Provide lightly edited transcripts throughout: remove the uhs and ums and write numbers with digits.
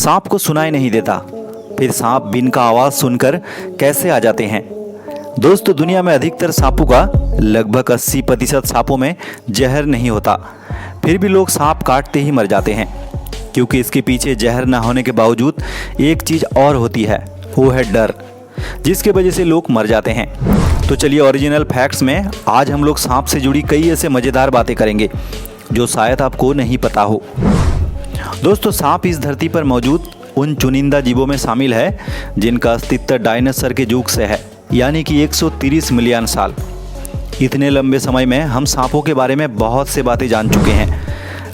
सांप को सुनाई नहीं देता, फिर सांप बिन का आवाज सुनकर कैसे आ जाते हैं। दोस्तों, दुनिया में अधिकतर सांपों का लगभग 80% सांपों में जहर नहीं होता, फिर भी लोग सांप काटते ही मर जाते हैं, क्योंकि इसके पीछे जहर न होने के बावजूद एक चीज़ और होती है, वो है डर, जिसके वजह से लोग मर जाते हैं। तो चलिए ओरिजिनल फैक्ट्स में आज हम लोग सांप से जुड़ी कई ऐसे मज़ेदार बातें करेंगे जो शायद आपको नहीं पता हो। दोस्तों, सांप इस धरती पर मौजूद उन चुनिंदा जीवों में शामिल है जिनका अस्तित्व डायनासोर के युग से है, यानी कि 130 मिलियन साल। इतने लंबे समय में हम सांपों के बारे में बहुत से बातें जान चुके हैं,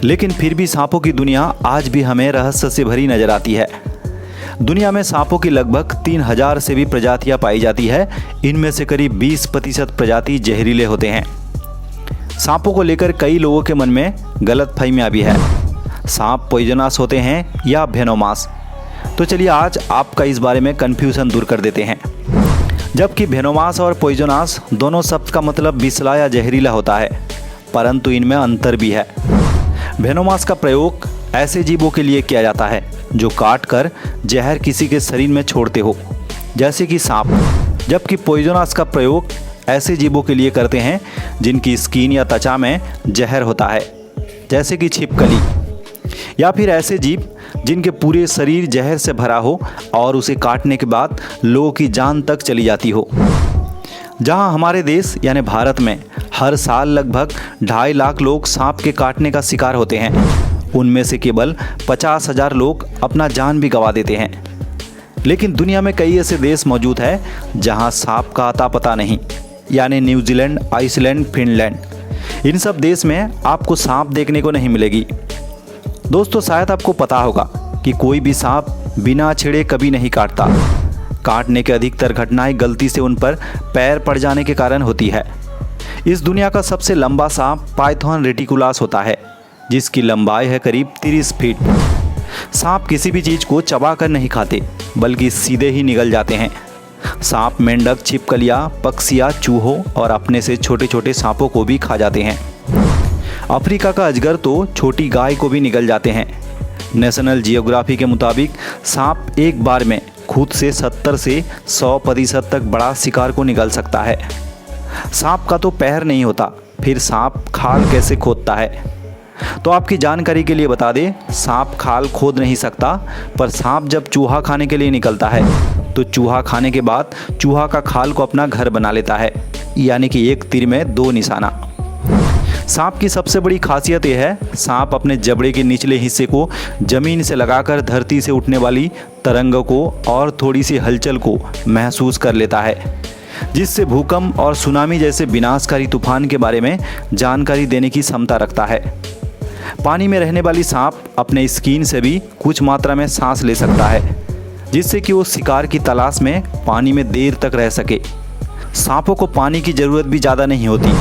लेकिन फिर भी सांपों की दुनिया आज भी हमें रहस्य से भरी नजर आती है। दुनिया में सांपों की लगभग 3000 से भी प्रजातियां पाई जाती है। इनमें से करीब 20% प्रजाति जहरीले होते हैं। सांपों को लेकर कई लोगों के मन में गलतफहमियां भी है। सांप पॉइजनस होते हैं या वेनोमस? तो चलिए आज आपका इस बारे में कन्फ्यूजन दूर कर देते हैं। जबकि वेनोमस और पॉइजनस दोनों शब्द का मतलब विषला या जहरीला होता है, परंतु इनमें अंतर भी है। वेनोमस का प्रयोग ऐसे जीवों के लिए किया जाता है जो काट कर जहर किसी के शरीर में छोड़ते हो, जैसे कि सांप। जबकि पॉइजनस का प्रयोग ऐसे जीवों के लिए करते हैं जिनकी स्किन या त्वचा में जहर होता है, जैसे कि छिपकली, या फिर ऐसे जीव जिनके पूरे शरीर जहर से भरा हो और उसे काटने के बाद लोगों की जान तक चली जाती हो। जहां हमारे देश यानी भारत में हर साल लगभग 2.5 लाख लोग सांप के काटने का शिकार होते हैं, उनमें से केवल 50,000 लोग अपना जान भी गंवा देते हैं। लेकिन दुनिया में कई ऐसे देश मौजूद हैं जहां सांप का अता पता नहीं, यानी न्यूजीलैंड, आइसलैंड, फिनलैंड। इन सब देश में आपको सांप देखने को नहीं मिलेगी। दोस्तों, शायद आपको पता होगा कि कोई भी सांप बिना छेड़े कभी नहीं काटता। काटने के अधिकतर घटनाएं गलती से उन पर पैर पड़ जाने के कारण होती है। इस दुनिया का सबसे लंबा सांप पाइथन रेटिकुलस होता है, जिसकी लंबाई है करीब 30 फीट। सांप किसी भी चीज़ को चबा कर नहीं खाते, बल्कि सीधे ही निगल जाते हैं। सांप मेंढक, छिपकलियाँ, पक्षियाँ, चूहों और अपने से छोटे छोटे सांपों को भी खा जाते हैं। अफ्रीका का अजगर तो छोटी गाय को भी निगल जाते हैं। नेशनल जियोग्राफी के मुताबिक सांप एक बार में खुद से 70 से 100% तक बड़ा शिकार को निगल सकता है। सांप का तो पैर नहीं होता, फिर सांप खाल कैसे खोदता है? तो आपकी जानकारी के लिए बता दें, सांप खाल खोद नहीं सकता, पर सांप जब चूहा खाने के लिए निकलता है तो चूहा खाने के बाद चूहा का खाल को अपना घर बना लेता है, यानी कि एक तीर में 2 निशाना। सांप की सबसे बड़ी खासियत यह है, सांप अपने जबड़े के निचले हिस्से को जमीन से लगाकर धरती से उठने वाली तरंगों को और थोड़ी सी हलचल को महसूस कर लेता है, जिससे भूकंप और सुनामी जैसे विनाशकारी तूफान के बारे में जानकारी देने की क्षमता रखता है। पानी में रहने वाली सांप अपने स्किन से भी कुछ मात्रा में सांस ले सकता है, जिससे कि वो शिकार की तलाश में पानी में देर तक रह सके। सांपों को पानी की ज़रूरत भी ज़्यादा नहीं होती,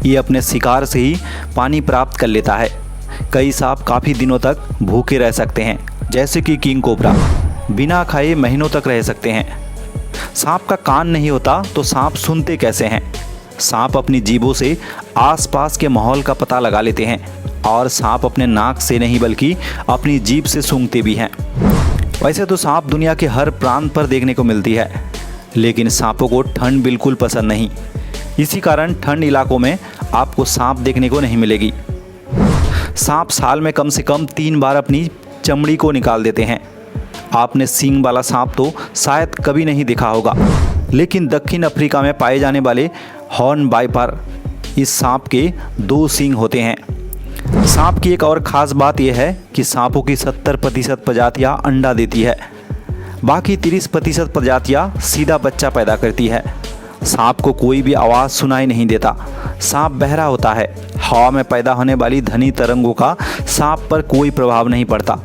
ये अपने शिकार से ही पानी प्राप्त कर लेता है। कई सांप काफ़ी दिनों तक भूखे रह सकते हैं, जैसे कि किंग कोबरा बिना खाए महीनों तक रह सकते हैं। सांप का कान नहीं होता तो सांप सुनते कैसे हैं? सांप अपनी जीभों से आसपास के माहौल का पता लगा लेते हैं, और सांप अपने नाक से नहीं बल्कि अपनी जीभ से सूंघते भी हैं। वैसे तो सांप दुनिया के हर प्रांत पर देखने को मिलती है, लेकिन सांपों को ठंड बिल्कुल पसंद नहीं। इसी कारण ठंड इलाकों में आपको सांप देखने को नहीं मिलेगी। सांप साल में कम से कम 3 बार अपनी चमड़ी को निकाल देते हैं। आपने सींग वाला सांप तो शायद कभी नहीं देखा होगा, लेकिन दक्षिण अफ्रीका में पाए जाने वाले हॉर्न वाइपर, इस सांप के 2 सींग होते हैं। सांप की एक और ख़ास बात यह है कि सांपों की 70% प्रजातियाँ अंडा देती है, बाकी 30% प्रजातियाँ सीधा बच्चा पैदा करती है। सांप को कोई भी आवाज़ सुनाई नहीं देता। सांप बहरा होता है। हवा में पैदा होने वाली ध्वनि तरंगों का सांप पर कोई प्रभाव नहीं पड़ता।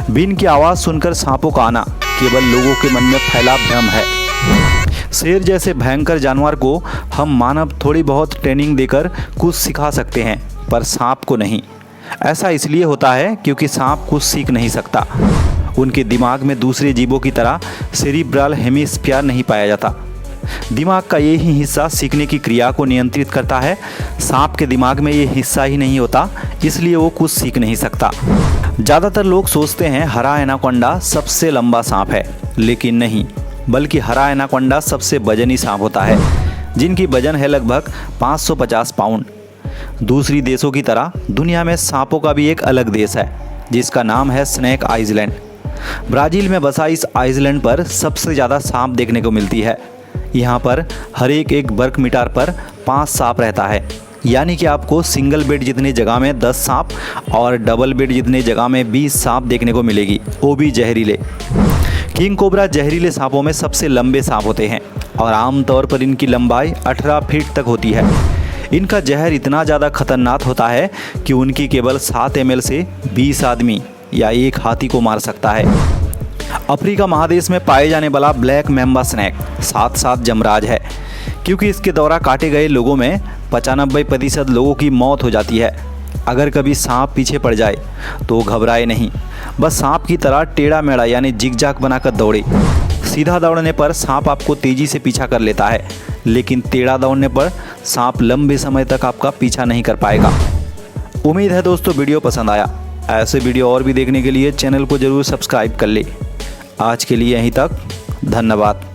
बिन की आवाज़ सुनकर सांपों का आना केवल लोगों के मन में फैला भ्रम है। शेर जैसे भयंकर जानवर को हम मानव थोड़ी बहुत ट्रेनिंग देकर कुछ सिखा सकते हैं, पर सांप को नहीं। ऐसा इसलिए होता है क्योंकि सांप कुछ सीख नहीं सकता। उनके दिमाग में दूसरे जीवों की तरह सेरिब्रल हेमिस्फीयर नहीं पाया जाता। दिमाग का यही हिस्सा सीखने की क्रिया को नियंत्रित करता है। सांप के दिमाग में ये हिस्सा ही नहीं होता, इसलिए वो कुछ सीख नहीं सकता। ज़्यादातर लोग सोचते हैं हरा एनाकोंडा सबसे लंबा सांप है, लेकिन नहीं, बल्कि हरा एनाकोंडा सबसे वजनी सांप होता है, जिनकी वजन है लगभग 550 पाउंड। दूसरी देशों की तरह दुनिया में सांपों का भी एक अलग देश है, जिसका नाम है स्नेक आइलैंड। ब्राज़ील में बसा इस आइलैंड पर सबसे ज़्यादा सांप देखने को मिलती है। यहाँ पर हर एक वर्ग मीटर पर 5 सांप रहता है, यानी कि आपको सिंगल बेड जितनी जगह में 10 सांप और डबल बेड जितनी जगह में 20 सांप देखने को मिलेगी, वो भी जहरीले। किंग कोबरा जहरीले सांपों में सबसे लंबे सांप होते हैं और आमतौर पर इनकी लंबाई 18 फीट तक होती है। इनका जहर इतना ज़्यादा खतरनाक होता है कि उनकी केवल 7 ml से 20 आदमी या एक हाथी को मार सकता है। अफ्रीका महादेश में पाए जाने वाला ब्लैक मैम्बा स्नेक साथ साथ जमराज है, क्योंकि इसके द्वारा काटे गए लोगों में 95% लोगों की मौत हो जाती है। अगर कभी सांप पीछे पड़ जाए तो घबराए नहीं, बस सांप की तरह टेढ़ा मेढ़ा यानी जिगजैग बनाकर दौड़े। सीधा दौड़ने पर सांप आपको तेज़ी से पीछा कर लेता है, लेकिन टेढ़ा दौड़ने पर सांप लंबे समय तक आपका पीछा नहीं कर पाएगा। उम्मीद है दोस्तों वीडियो पसंद आया। ऐसे वीडियो और भी देखने के लिए चैनल को ज़रूर सब्सक्राइब कर ले। आज के लिए यहीं तक, धन्यवाद।